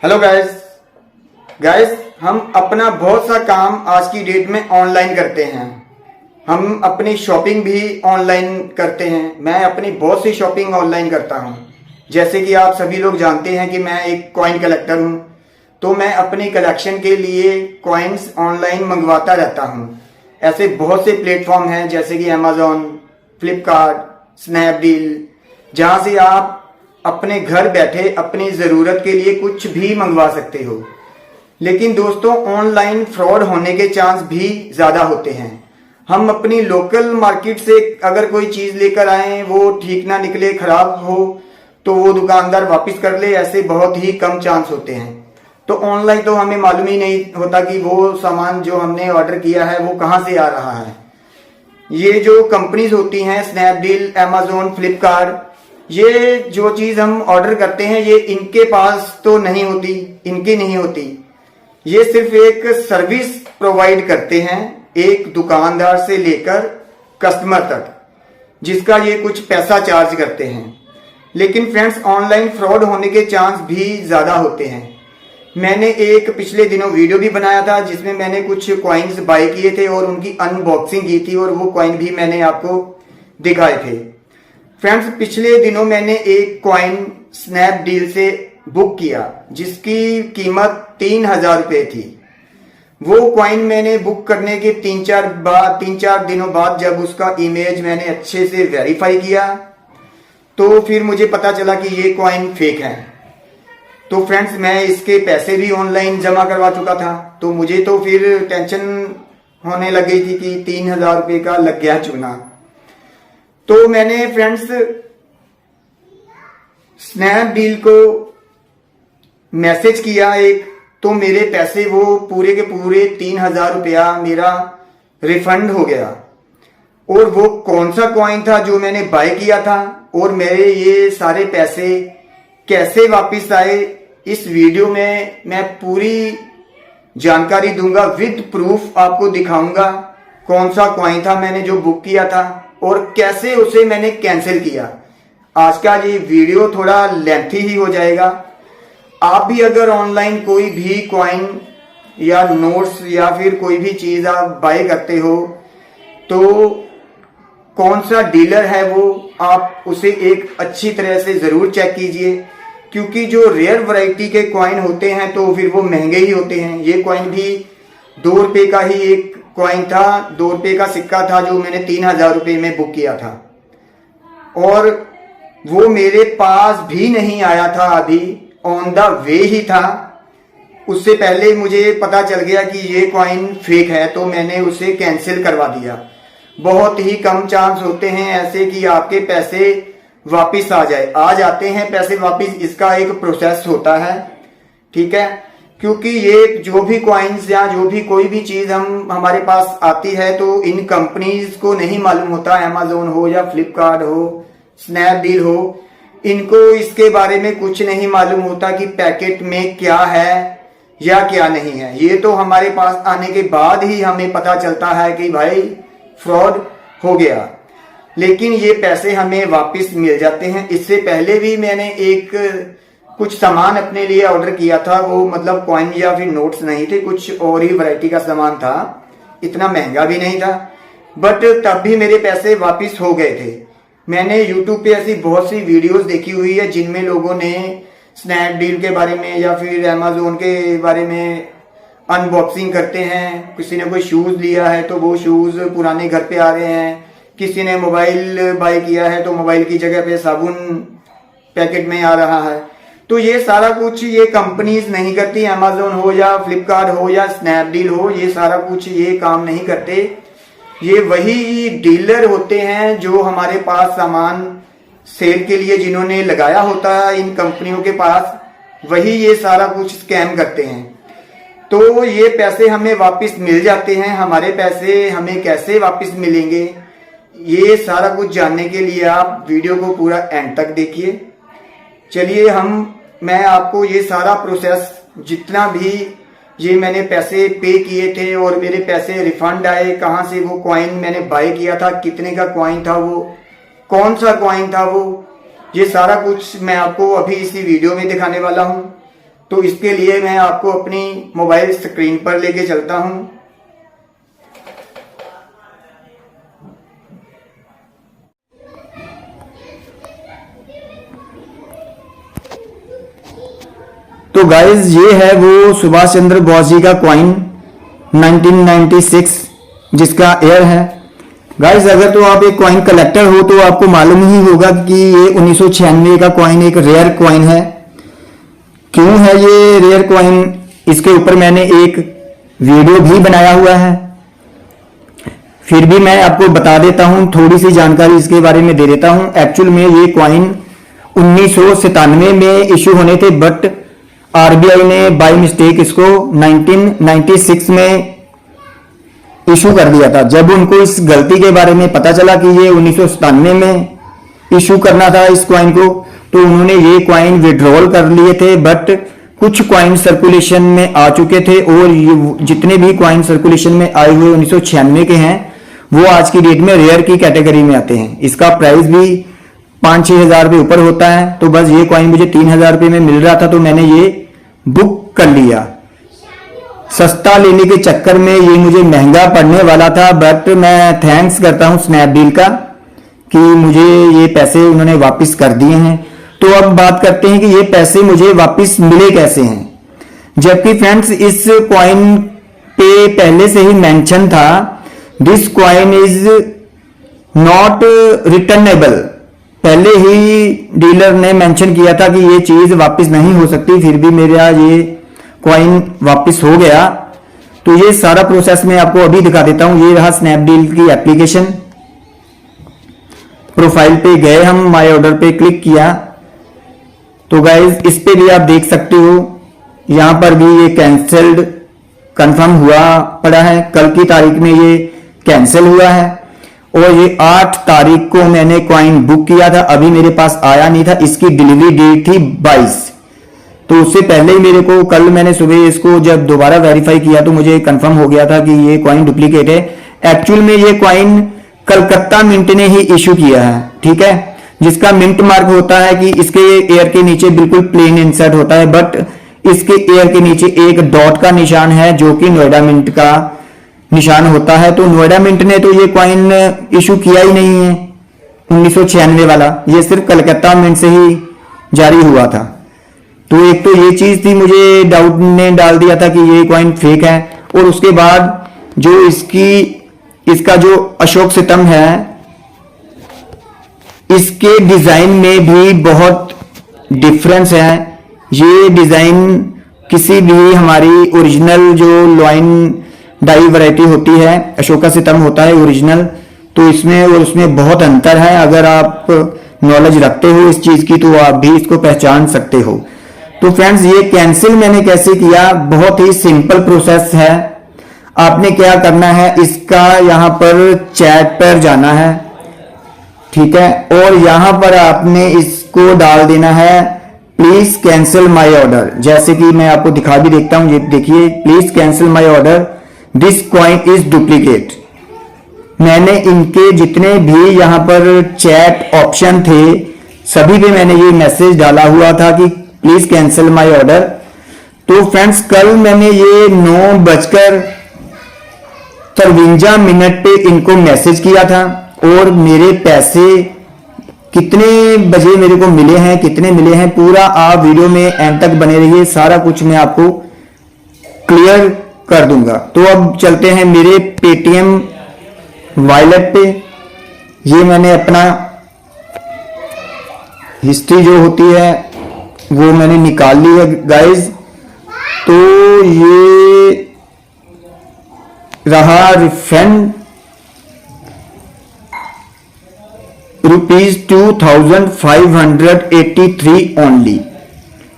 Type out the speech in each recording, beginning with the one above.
Hello guys guys हम अपना बहुत सा काम आज की डेट में ऑनलाइन करते हैं। हम अपनी शॉपिंग भी ऑनलाइन करते हैं। मैं अपनी बहुत सी शॉपिंग ऑनलाइन करता हूं। जैसे कि आप सभी लोग जानते हैं कि मैं एक कॉइन कलेक्टर हूं, तो मैं अपनी कलेक्शन के लिए कॉइन्स ऑनलाइन मंगवाता रहता हूं। ऐसे बहुत से प्लेटफॉर्म हैं जैसे कि अमेजोन, फ्लिपकार्ट, स्नैपडील, जहां से आप अपने घर बैठे अपनी ज़रूरत के लिए कुछ भी मंगवा सकते हो। लेकिन दोस्तों, ऑनलाइन फ्रॉड होने के चांस भी ज़्यादा होते हैं। हम अपनी लोकल मार्केट से अगर कोई चीज़ लेकर आए, वो ठीक ना निकले, खराब हो, तो वो दुकानदार वापस कर ले, ऐसे बहुत ही कम चांस होते हैं। तो ऑनलाइन तो हमें मालूम ही नहीं होता कि वो सामान जो हमने ऑर्डर किया है वो कहाँ से आ रहा है। ये जो कंपनीज होती हैं, स्नैपडील, अमेजोन, फ्लिपकार्ट, ये जो चीज हम ऑर्डर करते हैं ये इनके पास तो नहीं होती, इनकी नहीं होती। ये सिर्फ एक सर्विस प्रोवाइड करते हैं, एक दुकानदार से लेकर कस्टमर तक, जिसका ये कुछ पैसा चार्ज करते हैं। लेकिन फ्रेंड्स, ऑनलाइन फ्रॉड होने के चांस भी ज्यादा होते हैं। मैंने एक पिछले दिनों वीडियो भी बनाया था जिसमें मैंने कुछ कॉइन्स बाय किए थे और उनकी अनबॉक्सिंग की थी, और वो कॉइन भी मैंने आपको दिखाए थे। फ्रेंड्स, पिछले दिनों मैंने एक कॉइन स्नैपडील से बुक किया जिसकी कीमत 3000 रुपये थी। वो कॉइन मैंने बुक करने के तीन चार दिनों बाद जब उसका इमेज मैंने अच्छे से वेरीफाई किया, तो फिर मुझे पता चला कि ये कॉइन फेक है। तो फ्रेंड्स, मैं इसके पैसे भी ऑनलाइन जमा करवा चुका था, तो मुझे तो फिर टेंशन होने लग गई थी कि 3000 रुपये का लग गया चूना। तो मैंने फ्रेंड्स स्नैपडील को मैसेज किया एक, तो मेरे पैसे वो पूरे के पूरे 3000 रुपया मेरा रिफंड हो गया। और वो कौन सा कॉइन था जो मैंने बाय किया था और मेरे ये सारे पैसे कैसे वापस आए, इस वीडियो में मैं पूरी जानकारी दूंगा। विद प्रूफ आपको दिखाऊंगा कौन सा कॉइन था मैंने जो बुक किया था और कैसे उसे मैंने कैंसिल किया। आज का ये वीडियो थोड़ा लेंथी ही हो जाएगा। आप भी अगर ऑनलाइन कोई भी कॉइन या नोट्स या फिर कोई भी चीज आप बाय करते हो, तो कौन सा डीलर है वो आप उसे एक अच्छी तरह से जरूर चेक कीजिए, क्योंकि जो रेयर वैरायटी के कॉइन होते हैं तो फिर वो महंगे ही होते हैं। ये कॉइन भी 2 रुपए का ही एक कॉइन था, 2 रुपए का सिक्का था जो मैंने 3000 रुपये में बुक किया था, और वो मेरे पास भी नहीं आया था, अभी ऑन द वे ही था। उससे पहले मुझे पता चल गया कि ये कॉइन फेक है, तो मैंने उसे कैंसिल करवा दिया। बहुत ही कम चांस होते हैं ऐसे कि आपके पैसे वापिस आ जाते हैं पैसे वापिस। इसका एक प्रोसेस होता है, ठीक है, क्योंकि ये जो भी कॉइन्स या जो भी कोई भी चीज हमारे पास आती है तो इन कंपनीज को नहीं मालूम होता, अमेजोन हो या फ्लिपकार्ट हो, स्नैपडील हो, इनको इसके बारे में कुछ नहीं मालूम होता कि पैकेट में क्या है या क्या नहीं है। ये तो हमारे पास आने के बाद ही हमें पता चलता है कि भाई फ्रॉड हो गया, लेकिन ये पैसे हमें वापस मिल जाते हैं। इससे पहले भी मैंने एक कुछ सामान अपने लिए ऑर्डर किया था, वो मतलब कॉइन या फिर नोट्स नहीं थे, कुछ और ही वैरायटी का सामान था, इतना महंगा भी नहीं था, बट तब भी मेरे पैसे वापस हो गए थे। मैंने यूट्यूब पे ऐसी बहुत सी वीडियोस देखी हुई है जिनमें लोगों ने स्नैपडील के बारे में या फिर अमेजोन के बारे में अनबॉक्सिंग करते हैं। किसी ने कोई शूज लिया है तो वो शूज पुराने घर पे आ रहे हैं, किसी ने मोबाइल बाय किया है तो मोबाइल की जगह पे साबुन पैकेट में आ रहा है। तो ये सारा कुछ ये कंपनीज नहीं करती, अमेजोन हो या फ्लिपकार्ट हो या स्नैपडील हो, ये सारा कुछ ये काम नहीं करते। ये वही डीलर होते हैं जो हमारे पास सामान सेल के लिए जिन्होंने लगाया होता है इन कंपनियों के पास, वही ये सारा कुछ स्कैम करते हैं। तो ये पैसे हमें वापस मिल जाते हैं। हमारे पैसे हमें कैसे वापस मिलेंगे, ये सारा कुछ जानने के लिए आप वीडियो को पूरा एंड तक देखिए। चलिए मैं आपको ये सारा प्रोसेस, जितना भी ये मैंने पैसे पे किए थे और मेरे पैसे रिफंड आए, कहाँ से वो कॉइन मैंने बाय किया था, कितने का कॉइन था वो, कौन सा कॉइन था वो, ये सारा कुछ मैं आपको अभी इसी वीडियो में दिखाने वाला हूँ। तो इसके लिए मैं आपको अपनी मोबाइल स्क्रीन पर लेके चलता हूं। तो गाइज ये है वो सुभाष चंद्र बोस जी का कॉइन 1996 जिसका एयर है। गाइज अगर तो आप एक कॉइन कलेक्टर हो तो आपको मालूम ही होगा कि ये 1996 का कॉइन एक रेयर कॉइन है। क्यों है ये रेयर कॉइन, इसके ऊपर मैंने एक वीडियो भी बनाया हुआ है, फिर भी मैं आपको बता देता हूं, थोड़ी सी जानकारी इसके बारे में दे देता हूं। एक्चुअल में ये कॉइन 1997 में इश्यू होने थे, बट आरबीआई ने बाय मिस्टेक इसको 1996 में इशू कर दिया था। जब उनको इस गलती के बारे में पता चला कि ये 1997 में इशू करना था इस कॉइन को, तो उन्होंने ये कॉइन विड्रॉल कर लिए थे। बट कुछ कॉइन सर्कुलेशन में आ चुके थे और ये जितने भी कॉइन सर्कुलेशन में आए हुए 1996 के हैं वो आज की डेट में रेयर की कैटेगरी में आते हैं। इसका प्राइस भी 5-6 हजार रुपये ऊपर होता है। तो बस ये कॉइन मुझे 3,000 रुपये में मिल रहा था तो मैंने ये बुक कर लिया। सस्ता लेने के चक्कर में ये मुझे महंगा पड़ने वाला था, बट मैं थैंक्स करता हूं स्नैपडील का कि मुझे ये पैसे उन्होंने वापस कर दिए हैं। तो अब बात करते हैं कि ये पैसे मुझे वापस मिले कैसे हैं। जबकि फ्रेंड्स इस कॉइन पे पहले से ही मेंशन था, this coin is not returnable. पहले ही डीलर ने मेंशन किया था कि ये चीज वापस नहीं हो सकती, फिर भी मेरा ये कॉइन वापस हो गया। तो ये सारा प्रोसेस मैं आपको अभी दिखा देता हूं। ये रहा स्नैपडील की एप्लीकेशन, प्रोफाइल पे गए हम, माय ऑर्डर पे क्लिक किया तो गाइज इस पे भी आप देख सकते हो, यहां पर भी ये कैंसल्ड कंफर्म हुआ पड़ा है। कल की तारीख में ये कैंसिल हुआ है और ये 8 तारीख को मैंने कॉइन बुक किया था, अभी मेरे पास आया नहीं था। इसकी डिलीवरी डेट थी 22, तो उससे पहले ही मेरे को कल मैंने सुबह इसको जब दोबारा वेरीफाई किया तो मुझे कंफर्म हो गया था कि ये कॉइन डुप्लीकेट है। एक्चुअल में ये कॉइन कलकत्ता मिंट ने ही इशू किया है, ठीक है, जिसका मिंट मार्क होता है कि इसके एयर के नीचे बिल्कुल प्लेन इंसर्ट होता है, बट इसके एयर के नीचे एक डॉट का निशान है जो कि नोएडा मिंट का निशान होता है। तो नोएडा मिंट ने तो ये कॉइन इशू किया ही नहीं है 1996 वाला, ये सिर्फ कलकत्ता मिंट से ही जारी हुआ था। तो एक तो ये चीज थी, मुझे डाउट ने डाल दिया था कि ये कॉइन फेक है। और उसके बाद जो इसका जो अशोक स्तंभ है, इसके डिजाइन में भी बहुत डिफरेंस है। ये डिजाइन किसी भी हमारी ओरिजिनल जो लॉइन डाई वैरायटी होती है, अशोका स्तंभ होता है ओरिजिनल, तो इसमें और उसमें बहुत अंतर है। अगर आप नॉलेज रखते हो इस चीज की तो आप भी इसको पहचान सकते हो। तो फ्रेंड्स ये कैंसिल मैंने कैसे किया, बहुत ही सिंपल प्रोसेस है। आपने क्या करना है, इसका यहां पर चैट पर जाना है, ठीक है, और यहां पर आपने इसको डाल देना है प्लीज कैंसिल माय ऑर्डर। जैसे कि मैं आपको दिखा भी देखता हूं, ये देखिए, please cancel my order, this coin is duplicate. मैंने इनके जितने भी यहां पर चैट ऑप्शन थे सभी पे मैंने ये मैसेज डाला हुआ था कि प्लीज कैंसिल माय ऑर्डर। तो फ्रेंड्स कल मैंने ये 9:53 पे इनको मैसेज किया था और मेरे पैसे कितने बजे मेरे को मिले हैं, कितने मिले हैं, पूरा आप वीडियो में एंड तक बने रहिए, सारा कुछ मैं आपको क्लियर कर दूंगा। तो अब चलते हैं मेरे पेटीएम वॉलेट पे। ये मैंने अपना हिस्ट्री जो होती है वो मैंने निकाल ली है गाइज। तो ये रहा refund ₹2,583 only,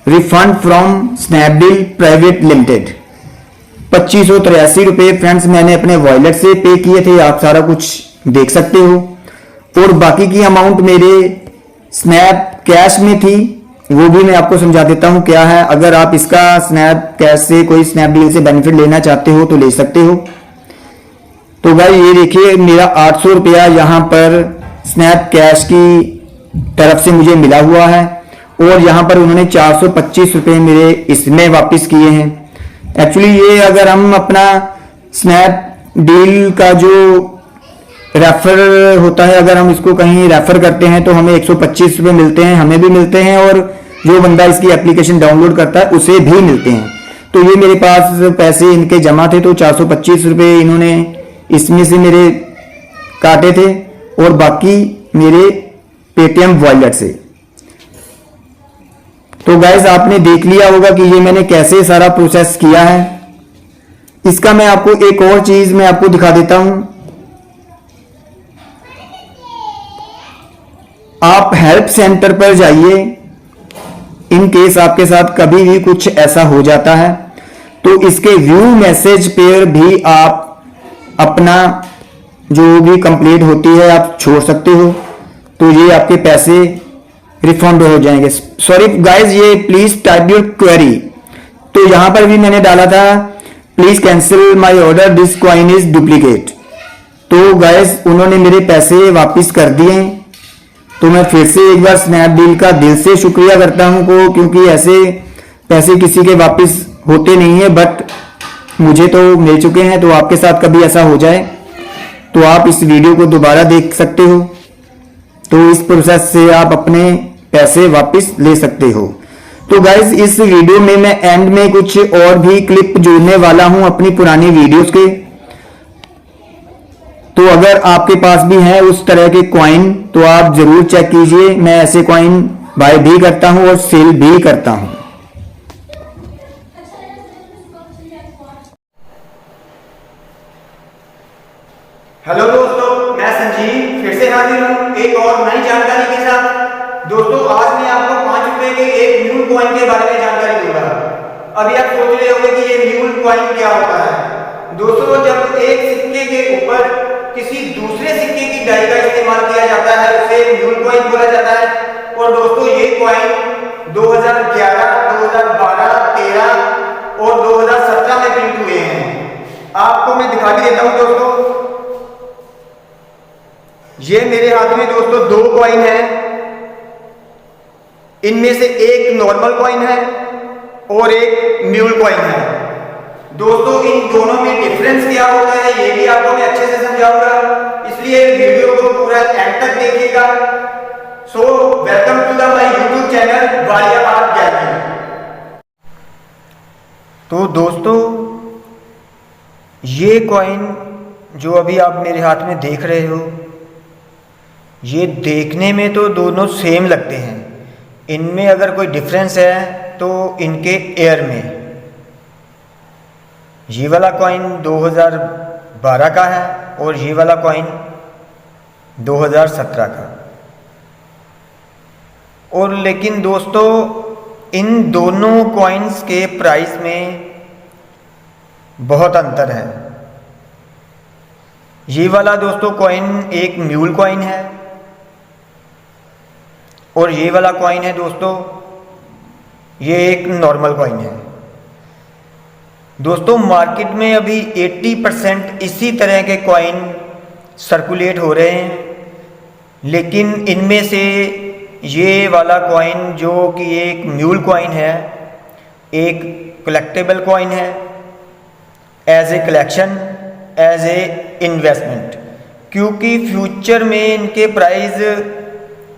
refund from Snapdeal private limited. 2583 रुपए फ्रेंड्स मैंने अपने वॉलेट से पे किए थे, आप सारा कुछ देख सकते हो। और बाकी की अमाउंट मेरे स्नैप कैश में थी, वो भी मैं आपको समझा देता हूं क्या है। अगर आप इसका स्नैप कैश से कोई स्नैपडील से बेनिफिट लेना चाहते हो तो ले सकते हो। तो भाई ये देखिए मेरा 800 रुपया यहां पर स्नैप कैश की तरफ से मुझे मिला हुआ है और यहाँ पर उन्होंने 425 रुपये मेरे इसमें वापस किए हैं। एक्चुअली ये अगर हम अपना स्नैपडील का जो रेफर होता है, अगर हम इसको कहीं रेफर करते हैं तो हमें 125 रुपये मिलते हैं, हमें भी मिलते हैं और जो बंदा इसकी एप्लीकेशन डाउनलोड करता है उसे भी मिलते हैं। तो ये मेरे पास पैसे इनके जमा थे, तो 425 रुपये इन्होंने इसमें से मेरे काटे थे और बाकी मेरे पेटीएम वॉलेट से। तो गाइस आपने देख लिया होगा कि ये मैंने कैसे सारा प्रोसेस किया है। इसका मैं आपको एक और चीज मैं आपको दिखा देता हूं। आप हेल्प सेंटर पर जाइए, इन केस आपके साथ कभी भी कुछ ऐसा हो जाता है तो इसके व्यू मैसेज पर भी आप अपना जो भी कंप्लेंट होती है आप छोड़ सकते हो, तो ये आपके पैसे रिफंड हो जाएंगे। सॉरी गाइस, ये प्लीज टाइप योर क्वेरी। तो यहां पर भी मैंने डाला था please cancel my order, this coin is duplicate. तो गाइस उन्होंने मेरे पैसे वापस कर दिए। तो मैं फिर से एक बार स्नैपडील का दिल से शुक्रिया करता हूं को, क्योंकि ऐसे पैसे किसी के वापस होते नहीं है, बट मुझे तो मिल चुके हैं। तो आपके साथ कभी ऐसा हो जाए तो आप इस वीडियो को दोबारा देख सकते हो, तो इस प्रोसेस से आप अपने पैसे वापस ले सकते हो। तो गाइज इस वीडियो में मैं एंड में कुछ और भी क्लिप जोड़ने वाला हूं अपनी पुरानी वीडियोस के। तो अगर आपके पास भी है उस तरह के कॉइन तो आप जरूर चेक कीजिए। मैं ऐसे कॉइन बाय भी करता हूं और सेल भी करता हूं। हेलो दोस्तों, मैं संजीव फिर से हाजिर हूं एक और नई जानकारी के साथ। दोस्तों आज मैं आपको 5 रुपए के एक म्यूल कॉइन के बारे में जानकारी दूंगा। अभी आप सोच रहे होंगे कि ये म्यूल कॉइन क्या होता है। दोस्तों जब एक सिक्के के ऊपर किसी दूसरे सिक्के की डाई का इस्तेमाल किया जाता है उसे म्यूल कॉइन बोला जाता है। और दोस्तों ये कॉइन 2011, 2012, 13 और 2017 में प्रिंट हुए हैं। आपको मैं दिखा भी देता हूं दोस्तों। ये मेरे हाथ में दोस्तों 2 कॉइन है। इनमें से एक नॉर्मल कॉइन है और एक म्यूल कॉइन है। दोस्तों इन दोनों में डिफरेंस क्या होता है ये भी आपको मैं अच्छे से समझाऊंगा, इसलिए वीडियो को पूरा एंड तक देखिएगा। So welcome to the my YouTube channel Walia art gallery. तो दोस्तों ये कॉइन जो अभी आप मेरे हाथ में देख रहे हो, ये देखने में तो दोनों सेम लगते हैं। इनमें अगर कोई डिफरेंस है तो इनके एयर में। ये वाला कॉइन 2012 का है और ये वाला कॉइन 2017 का। और लेकिन दोस्तों इन दोनों कॉइन्स के प्राइस में बहुत अंतर है। ये वाला दोस्तों कॉइन एक म्यूल कॉइन है और ये वाला कॉइन है दोस्तों ये एक नॉर्मल कॉइन है। दोस्तों मार्केट में अभी 80% इसी तरह के कॉइन सर्कुलेट हो रहे हैं, लेकिन इनमें से ये वाला कॉइन जो कि एक म्यूल कॉइन है, एक कलेक्टेबल कॉइन है as a collection, as a investment, क्योंकि फ्यूचर में इनके प्राइस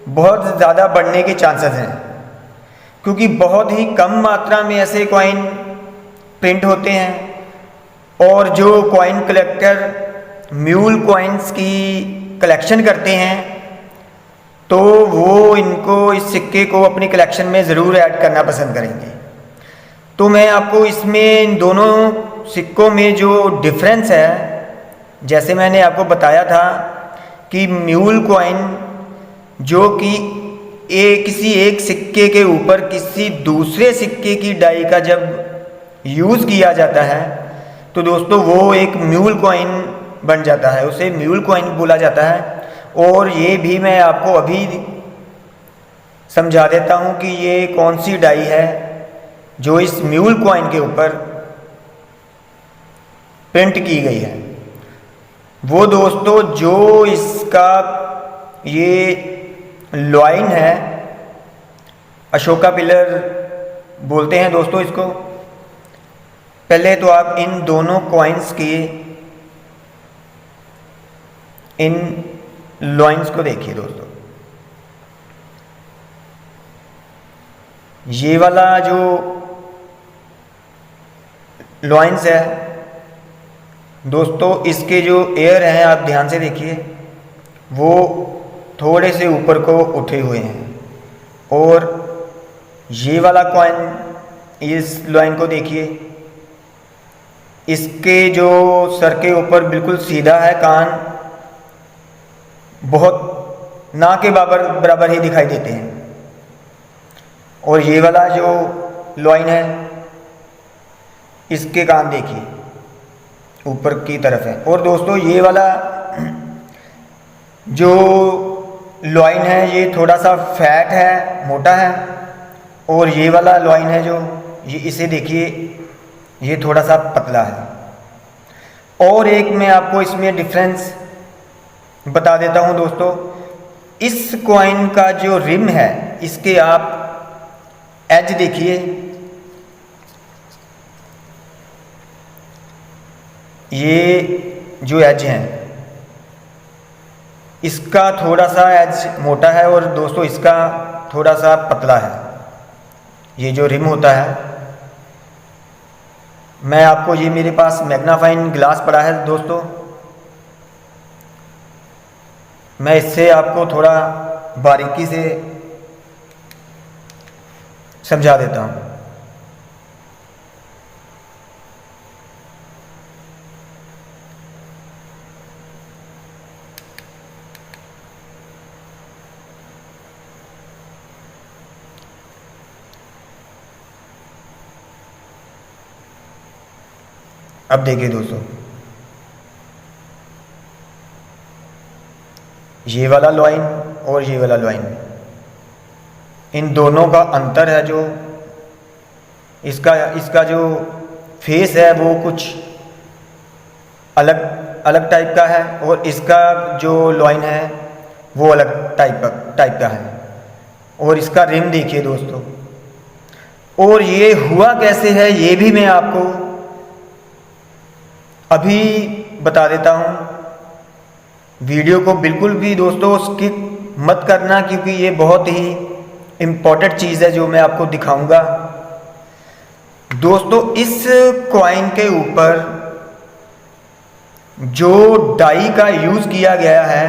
बहुत ज़्यादा बढ़ने के चांसेस हैं, क्योंकि बहुत ही कम मात्रा में ऐसे कॉइन प्रिंट होते हैं। और जो कॉइन कलेक्टर म्यूल कॉइन्स की कलेक्शन करते हैं तो वो इनको इस सिक्के को अपनी कलेक्शन में ज़रूर ऐड करना पसंद करेंगे। तो मैं आपको इसमें इन दोनों सिक्कों में जो डिफरेंस है, जैसे मैंने आपको बताया था कि म्यूल कॉइन जो कि किसी एक सिक्के के ऊपर किसी दूसरे सिक्के की डाई का जब यूज़ किया जाता है तो दोस्तों वो एक म्यूल कॉइन बन जाता है, उसे म्यूल कॉइन बोला जाता है। और ये भी मैं आपको अभी समझा देता हूँ कि ये कौन सी डाई है जो इस म्यूल कॉइन के ऊपर प्रिंट की गई है। वो दोस्तों जो इसका ये लॉइन है अशोका पिलर बोलते हैं दोस्तों इसको। पहले तो आप इन दोनों कॉइन्स के इन लॉइंस को देखिए दोस्तों। ये वाला जो लॉइंस है दोस्तों, इसके जो एयर हैं आप ध्यान से देखिए, वो थोड़े से ऊपर को उठे हुए हैं। और ये वाला कॉइन, इस लॉइन को देखिए, इसके जो सर के ऊपर बिल्कुल सीधा है, कान बहुत ना के बराबर ही दिखाई देते हैं। और ये वाला जो लॉइन है, इसके कान देखिए ऊपर की तरफ है। और दोस्तों ये वाला जो लॉइन है ये थोड़ा सा फैट है, मोटा है। और ये वाला लॉइन है जो, ये इसे देखिए, ये थोड़ा सा पतला है। और एक मैं आपको इसमें डिफरेंस बता देता हूं दोस्तों। इस कॉइन का जो रिम है, इसके आप एज देखिए, ये जो एज है इसका थोड़ा सा एज मोटा है और दोस्तों इसका थोड़ा सा पतला है। ये जो रिम होता है, मैं आपको, ये मेरे पास मैग्नाफाइन ग्लास पड़ा है दोस्तों, मैं इससे आपको थोड़ा बारीकी से समझा देता हूँ। अब देखिए दोस्तों, ये वाला लॉइन और ये वाला लॉइन, इन दोनों का अंतर है। जो इसका जो फेस है वो कुछ अलग अलग टाइप का है, और इसका जो लॉइन है वो अलग टाइप का है। और इसका रिम देखिए दोस्तों। और ये हुआ कैसे है ये भी मैं आपको अभी बता देता हूँ। वीडियो को बिल्कुल भी दोस्तों स्किप मत करना, क्योंकि ये बहुत ही इम्पोर्टेंट चीज़ है जो मैं आपको दिखाऊंगा। दोस्तों इस कॉइन के ऊपर जो डाई का यूज़ किया गया है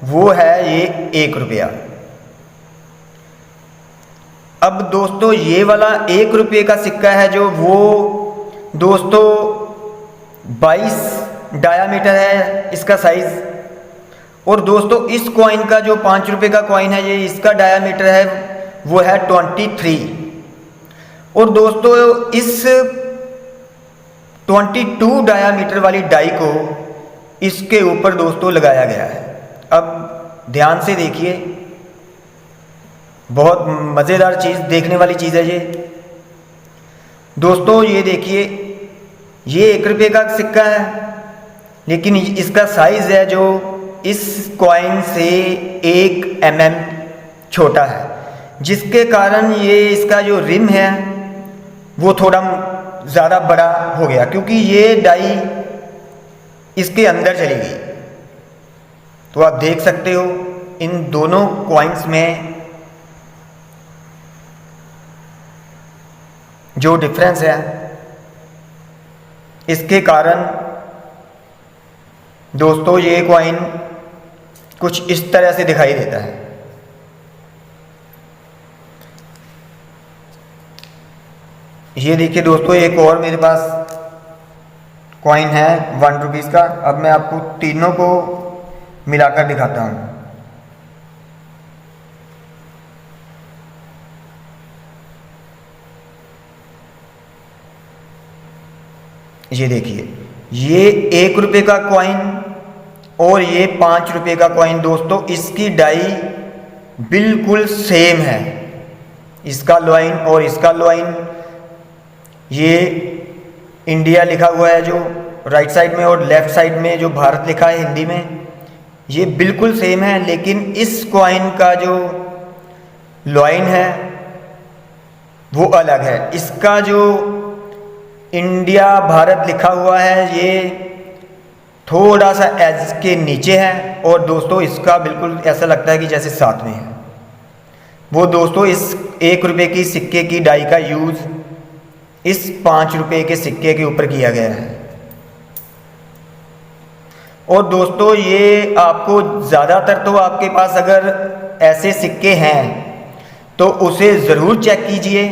वो है ये 1 रुपया। अब दोस्तों ये वाला 1 रुपये का सिक्का है जो, वो दोस्तों 22 डायामीटर है इसका साइज़। और दोस्तों इस कॉइन का जो 5 रुपये का कॉइन है, ये इसका डायामीटर है वो है 23। और दोस्तों इस 22 डायामीटर वाली डाई को इसके ऊपर दोस्तों लगाया गया है। अब ध्यान से देखिए, बहुत मज़ेदार चीज़, देखने वाली चीज़ है ये दोस्तों। ये देखिए, ये 1 रुपये का सिक्का है, लेकिन इसका साइज़ है जो इस कॉइन से 1 mm छोटा है, जिसके कारण ये इसका जो रिम है वो थोड़ा ज़्यादा बड़ा हो गया, क्योंकि ये डाई इसके अंदर चली गई। तो आप देख सकते हो इन दोनों कॉइन्स में जो डिफरेंस है, इसके कारण दोस्तों ये कॉइन कुछ इस तरह से दिखाई देता है। ये देखिए दोस्तों, एक और मेरे पास कॉइन है 1 रुपीज़ का। अब मैं आपको तीनों को मिलाकर दिखाता हूँ। ये देखिए, ये 1 रुपये का कॉइन और ये 5 रुपये का कॉइन दोस्तों, इसकी डाई बिल्कुल सेम है। इसका लॉइन और इसका लॉइन, ये इंडिया लिखा हुआ है जो राइट साइड में, और लेफ्ट साइड में जो भारत लिखा है हिंदी में, ये बिल्कुल सेम है। लेकिन इस कॉइन का जो लॉइन है वो अलग है। इसका जो इंडिया भारत लिखा हुआ है ये थोड़ा सा एज के नीचे है, और दोस्तों इसका बिल्कुल ऐसा लगता है कि जैसे साथ में है। वो दोस्तों इस 1 रुपये की सिक्के की डाई का यूज़ इस 5 रुपये के सिक्के के ऊपर किया गया है। और दोस्तों ये आपको ज़्यादातर तो आपके पास अगर ऐसे सिक्के हैं तो उसे ज़रूर चेक कीजिए।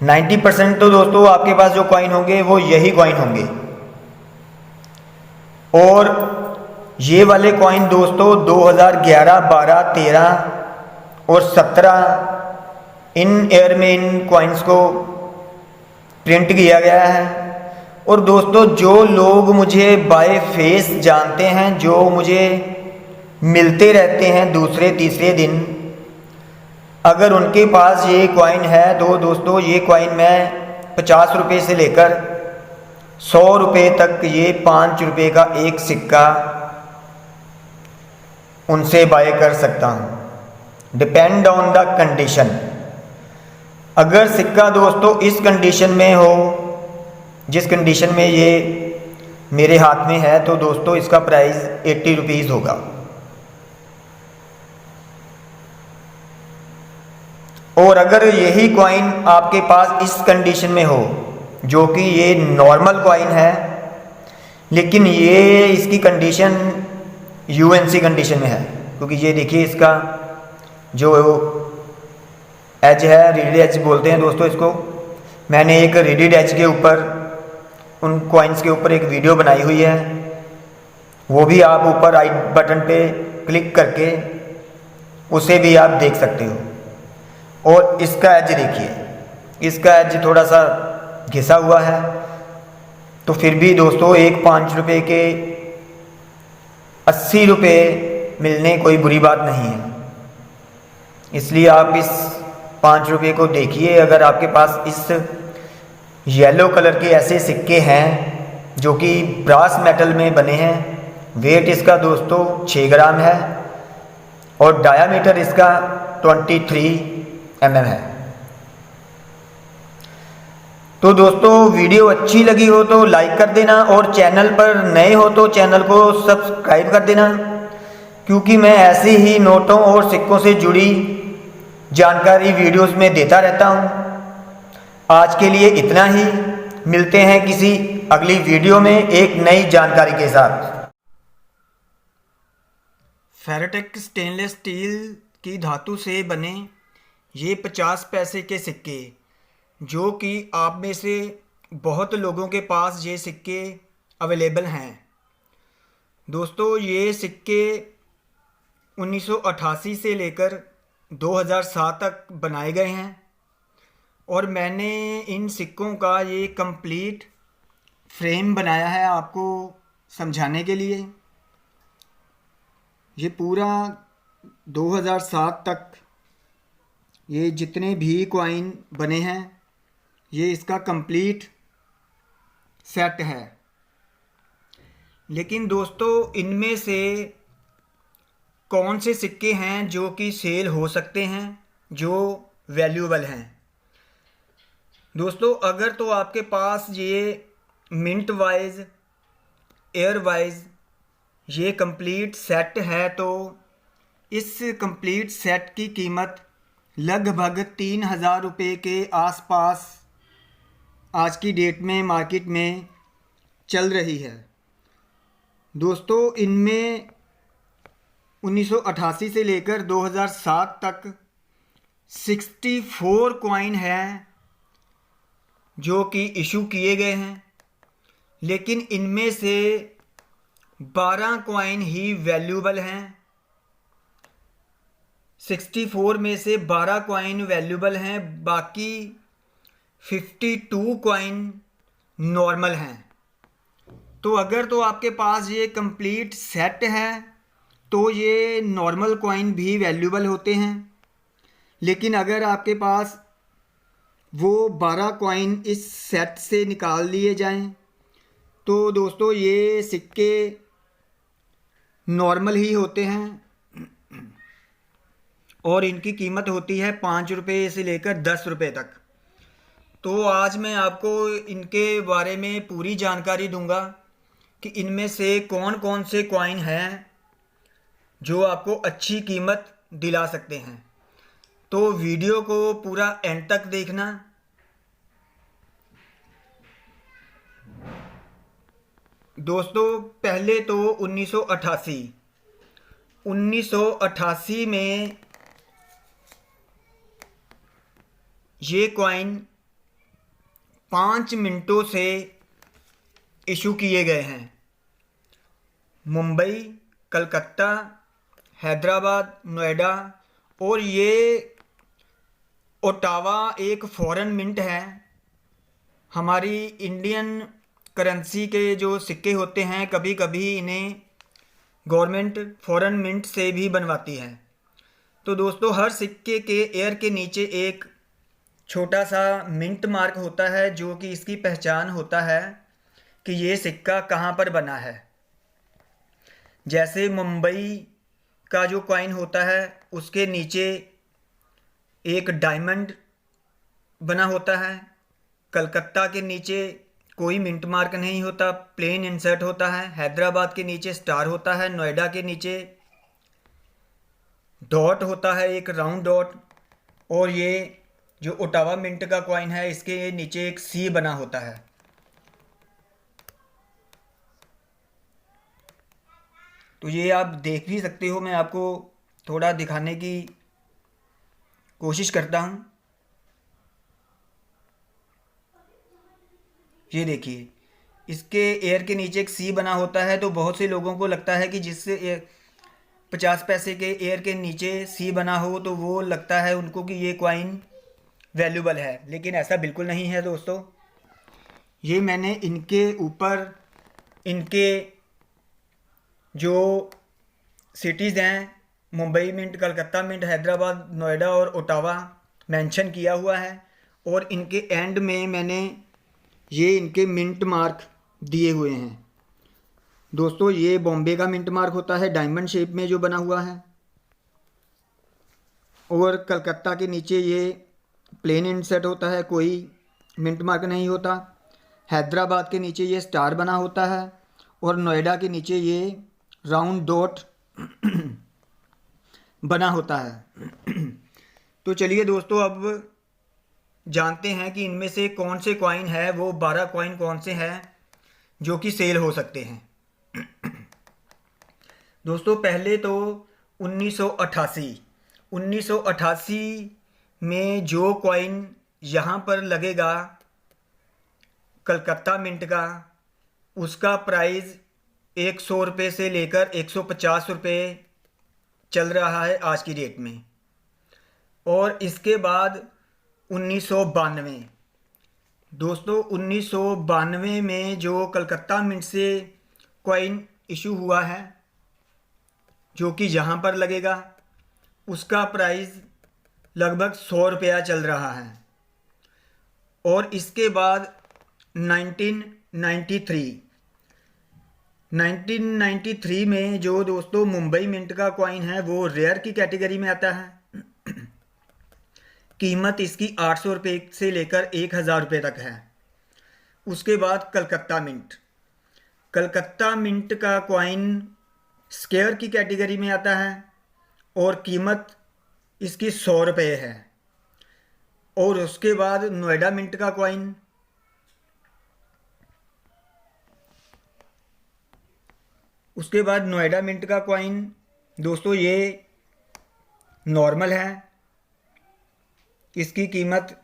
90% तो दोस्तों आपके पास जो कॉइन होंगे वो यही कॉइन होंगे। और ये वाले कॉइन दोस्तों 2011, 12, 13 और 17 इन ईयर में इन कॉइन्स को प्रिंट किया गया है। और दोस्तों जो लोग मुझे बाय फेस जानते हैं, जो मुझे मिलते रहते हैं दूसरे तीसरे दिन, अगर उनके पास ये कॉइन है तो दोस्तों ये कॉइन मैं 50 रुपये से लेकर 100 रुपये तक ये 5 रुपये का एक सिक्का उनसे बाय कर सकता हूँ, डिपेंड ऑन द कंडीशन। अगर सिक्का दोस्तों इस कंडीशन में हो जिस कंडीशन में ये मेरे हाथ में है तो दोस्तों इसका प्राइस 80 रुपीज़ होगा। और अगर यही कॉइन आपके पास इस कंडीशन में हो जो कि ये नॉर्मल कॉइन है, लेकिन ये इसकी कंडीशन यूएनसी कंडीशन में है, क्योंकि ये देखिए इसका जो एज है, रिडिड एज बोलते हैं दोस्तों इसको। मैंने एक रिडिड एज के ऊपर उन कॉइन्स के ऊपर एक वीडियो बनाई हुई है, वो भी आप ऊपर आई बटन पे क्लिक करके उसे भी आप देख सकते हो। और इसका एज देखिए, इसका एज थोड़ा सा घिसा हुआ है, तो फिर भी दोस्तों एक 5 रुपये के 80 रुपये मिलने कोई बुरी बात नहीं है। इसलिए आप इस 5 रुपये को देखिए। अगर आपके पास इस येलो कलर के ऐसे सिक्के हैं जो कि ब्रास मेटल में बने हैं, वेट इसका दोस्तों 6 ग्राम है और डायामीटर इसका 23 mm है। तो दोस्तों वीडियो अच्छी लगी हो तो लाइक कर देना, और चैनल पर नए हो तो चैनल को सब्सक्राइब कर देना, क्योंकि मैं ऐसे ही नोटों और सिक्कों से जुड़ी जानकारी वीडियोस में देता रहता हूं। आज के लिए इतना ही, मिलते हैं किसी अगली वीडियो में एक नई जानकारी के साथ। फेरेटेक स्टेनलेस स्टील की धातु से बने ये 50 पैसे के सिक्के, जो कि आप में से बहुत लोगों के पास ये सिक्के अवेलेबल हैं। दोस्तों ये सिक्के 1988 से लेकर 2007 तक बनाए गए हैं, और मैंने इन सिक्कों का ये कंप्लीट फ्रेम बनाया है आपको समझाने के लिए। ये पूरा 2007 तक ये जितने भी कॉइन बने हैं ये इसका कंप्लीट सेट है। लेकिन दोस्तों इनमें से कौन से सिक्के हैं जो कि सेल हो सकते हैं, जो वैल्यूएबल हैं? दोस्तों अगर तो आपके पास ये मिंट वाइज, एयर वाइज ये कंप्लीट सेट है, तो इस कंप्लीट सेट की कीमत लगभग 3000 रुपये के आसपास आज की डेट में मार्केट में चल रही है। दोस्तों इनमें 1988 से लेकर 2007 तक 64 कॉइन हैं जो कि इशू किए गए हैं, लेकिन इनमें से 12 कॉइन ही वैल्यूएबल हैं। 64 में से 12 कॉइन वैल्यूएबल हैं, बाकी 52 कॉइन नॉर्मल हैं। तो अगर तो आपके पास ये कंप्लीट सेट है तो ये नॉर्मल कॉइन भी वैल्यूएबल होते हैं, लेकिन अगर आपके पास वो 12 कॉइन इस सेट से निकाल लिए जाएं तो दोस्तों ये सिक्के नॉर्मल ही होते हैं। और इनकी कीमत होती है 5 रुपये से लेकर 10 रुपये तक। तो आज मैं आपको इनके बारे में पूरी जानकारी दूंगा कि इनमें से कौन कौन से कॉइन हैं जो आपको अच्छी कीमत दिला सकते हैं। तो वीडियो को पूरा एंड तक देखना। दोस्तों, पहले तो 1988 में ये कॉइन 5 मिनटों से इशू किए गए हैं। मुंबई, कलकत्ता, हैदराबाद, नोएडा और ये ओटावा एक फॉरेन मिंट है। हमारी इंडियन करेंसी के जो सिक्के होते हैं, कभी कभी इन्हें गवर्नमेंट फॉरेन मिंट से भी बनवाती है। तो दोस्तों, हर सिक्के के एयर के नीचे एक छोटा सा मिंट मार्क होता है जो कि इसकी पहचान होता है कि ये सिक्का कहाँ पर बना है। जैसे मुंबई का जो कॉइन होता है उसके नीचे एक डायमंड बना होता है, कलकत्ता के नीचे कोई मिंट मार्क नहीं होता, प्लेन इंसर्ट होता है, हैदराबाद के नीचे स्टार होता है, नोएडा के नीचे डॉट होता है, एक राउंड डॉट, और ये जो ओटावा मिंट का कॉइन है इसके नीचे एक सी बना होता है। तो ये आप देख भी सकते हो, मैं आपको थोड़ा दिखाने की कोशिश करता हूँ। ये देखिए, इसके एयर के नीचे एक सी बना होता है। तो बहुत से लोगों को लगता है कि जिससे 50 पैसे के एयर के नीचे सी बना हो तो वो लगता है उनको कि ये कॉइन वैल्यूबल है, लेकिन ऐसा बिल्कुल नहीं है दोस्तों। ये मैंने इनके ऊपर इनके जो सिटीज़ हैं, मुंबई मिंट, कलकत्ता मिंट, हैदराबाद, नोएडा और ओटावा मेंशन किया हुआ है, और इनके एंड में मैंने ये इनके मिंट मार्क दिए हुए हैं। दोस्तों, ये बॉम्बे का मिंट मार्क होता है डायमंड शेप में जो बना हुआ है, और कलकत्ता के नीचे ये प्लेन इंसर्ट होता है, कोई मिंट मार्क नहीं होता। हैदराबाद के नीचे ये स्टार बना होता है, और नोएडा के नीचे ये राउंड डॉट बना होता है। तो चलिए दोस्तों, अब जानते हैं कि इनमें से कौन से कॉइन है, वो 12 कॉइन कौन से हैं जो कि सेल हो सकते हैं। दोस्तों, पहले तो 1988 में जो कॉइन यहाँ पर लगेगा कलकत्ता मिंट का, उसका प्राइस 100 रुपये से लेकर 150 रुपये चल रहा है आज की डेट में। और इसके बाद 1992, दोस्तों 1992 में जो कलकत्ता मिंट से कॉइन इशू हुआ है जो कि यहाँ पर लगेगा, उसका प्राइस लगभग 100 रुपया चल रहा है। और इसके बाद 1993 में जो दोस्तों मुंबई मिंट का कॉइन है वो रेयर की कैटेगरी में आता है। कीमत इसकी 800 रुपये से लेकर 1000 रुपये तक है। उसके बाद कलकत्ता मिंट का कॉइन स्क्वायर की कैटेगरी में आता है, और कीमत इसकी 100 रुपये है। और उसके बाद नोएडा मिंट का कॉइन, दोस्तों ये नॉर्मल है, इसकी कीमत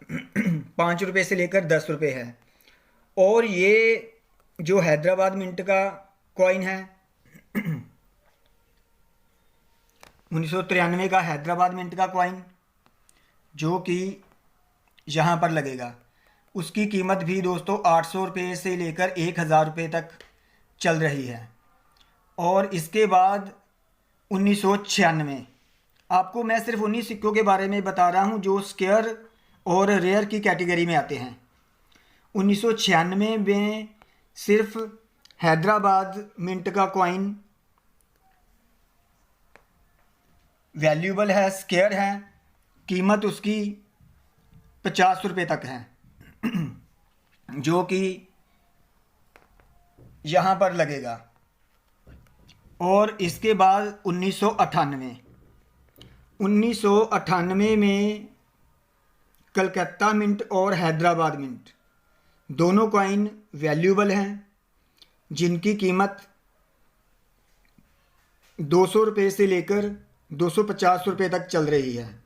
5 रुपये से लेकर 10 रुपये है। और ये जो हैदराबाद मिंट का कॉइन है 1993 का हैदराबाद मिंट का कॉइन जो कि यहाँ पर लगेगा, उसकी कीमत भी दोस्तों 800 रुपये से लेकर 1000 रुपये तक चल रही है। और इसके बाद 1996, आपको मैं सिर्फ उन्हीं सिक्कों के बारे में बता रहा हूँ जो स्क्वायर और रेयर की कैटेगरी में आते हैं। 1996 में सिर्फ हैदराबाद मिंट का कॉइन वैल्यूबल है, स्केयर है। कीमत उसकी 50 रुपये तक है जो कि यहाँ पर लगेगा। और इसके बाद 1998 में कलकत्ता मिंट और हैदराबाद मिंट दोनों कॉइन वैल्यूबल हैं, जिनकी कीमत 200 रुपये से लेकर 250 रुपये तक चल रही है।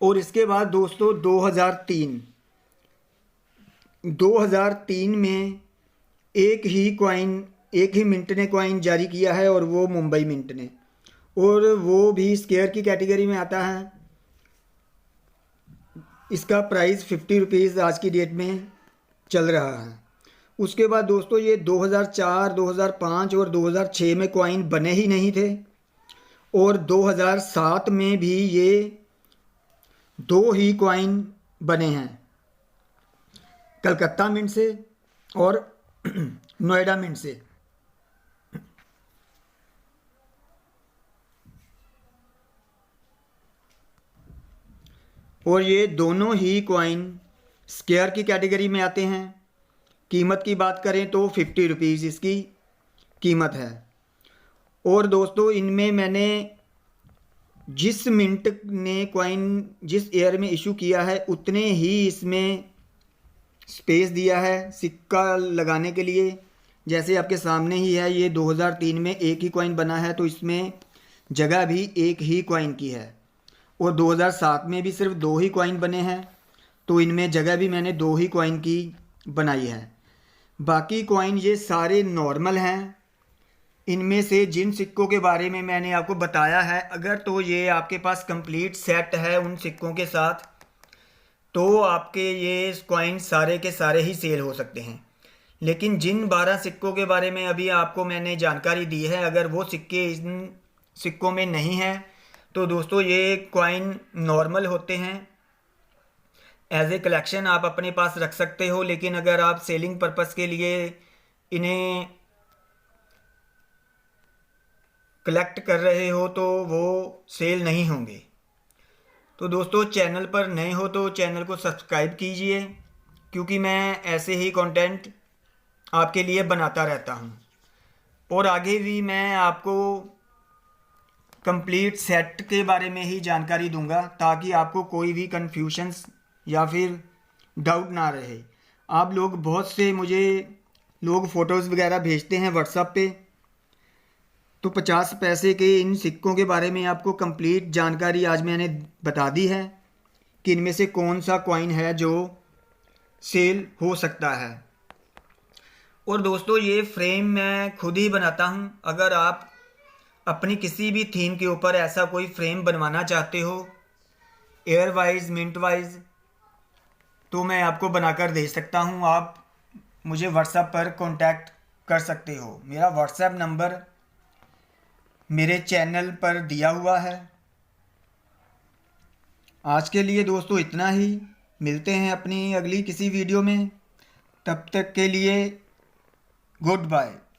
और इसके बाद दोस्तों 2003 में एक ही मिंट ने कॉइन जारी किया है, और वो मुंबई मिंट ने, और वो भी स्केयर की कैटेगरी में आता है। इसका प्राइस 50 रुपीज़ आज की डेट में चल रहा है। उसके बाद दोस्तों ये 2004, 2005 और 2006 में कॉइन बने ही नहीं थे, और 2007 में भी ये 2 ही कॉइन बने हैं, कलकत्ता मिंट से और नोएडा मिंट से। और ये दोनों ही कॉइन स्केयर की कैटेगरी में आते हैं। कीमत की बात करें तो 50 रुपीज़ इसकी कीमत है। और दोस्तों इनमें मैंने जिस मिंट ने कॉइन जिस ईयर में इशू किया है उतने ही इसमें स्पेस दिया है सिक्का लगाने के लिए। जैसे आपके सामने ही है, ये 2003 में एक ही कॉइन बना है, तो इसमें जगह भी एक ही कॉइन की है। और 2007 में भी सिर्फ 2 ही कॉइन बने हैं, तो इनमें जगह भी मैंने 2 ही कॉइन की बनाई है। बाकी कॉइन ये सारे नॉर्मल हैं। इनमें से जिन सिक्कों के बारे में मैंने आपको बताया है, अगर तो ये आपके पास कंप्लीट सेट है उन सिक्कों के साथ, तो आपके ये कॉइन सारे के सारे ही सेल हो सकते हैं। लेकिन जिन 12 सिक्कों के बारे में अभी आपको मैंने जानकारी दी है, अगर वो सिक्के इन सिक्कों में नहीं हैं, तो दोस्तों ये कॉइन नॉर्मल होते हैं। एज ए कलेक्शन आप अपने पास रख सकते हो, लेकिन अगर आप सेलिंग पर्पस के लिए इन्हें कलेक्ट कर रहे हो तो वो सेल नहीं होंगे। तो दोस्तों चैनल पर नए हो तो चैनल को सब्सक्राइब कीजिए, क्योंकि मैं ऐसे ही कंटेंट आपके लिए बनाता रहता हूँ। और आगे भी मैं आपको कंप्लीट सेट के बारे में ही जानकारी दूंगा, ताकि आपको कोई भी कन्फ्यूजन्स या फिर डाउट ना रहे। आप लोग बहुत से मुझे फ़ोटोज़ वगैरह भेजते हैं व्हाट्सएप पे, तो 50 पैसे के इन सिक्कों के बारे में आपको कंप्लीट जानकारी आज मैंने बता दी है कि इनमें से कौन सा कॉइन है जो सेल हो सकता है। और दोस्तों ये फ्रेम मैं खुद ही बनाता हूँ। अगर आप अपनी किसी भी थीम के ऊपर ऐसा कोई फ्रेम बनवाना चाहते हो एयर वाइज मिंट वाइज, तो मैं आपको बनाकर दे सकता हूँ। आप मुझे व्हाट्सएप पर कांटेक्ट कर सकते हो। मेरा व्हाट्सएप नंबर मेरे चैनल पर दिया हुआ है। आज के लिए दोस्तों इतना ही। मिलते हैं अपनी अगली किसी वीडियो में। तब तक के लिए गुड बाय।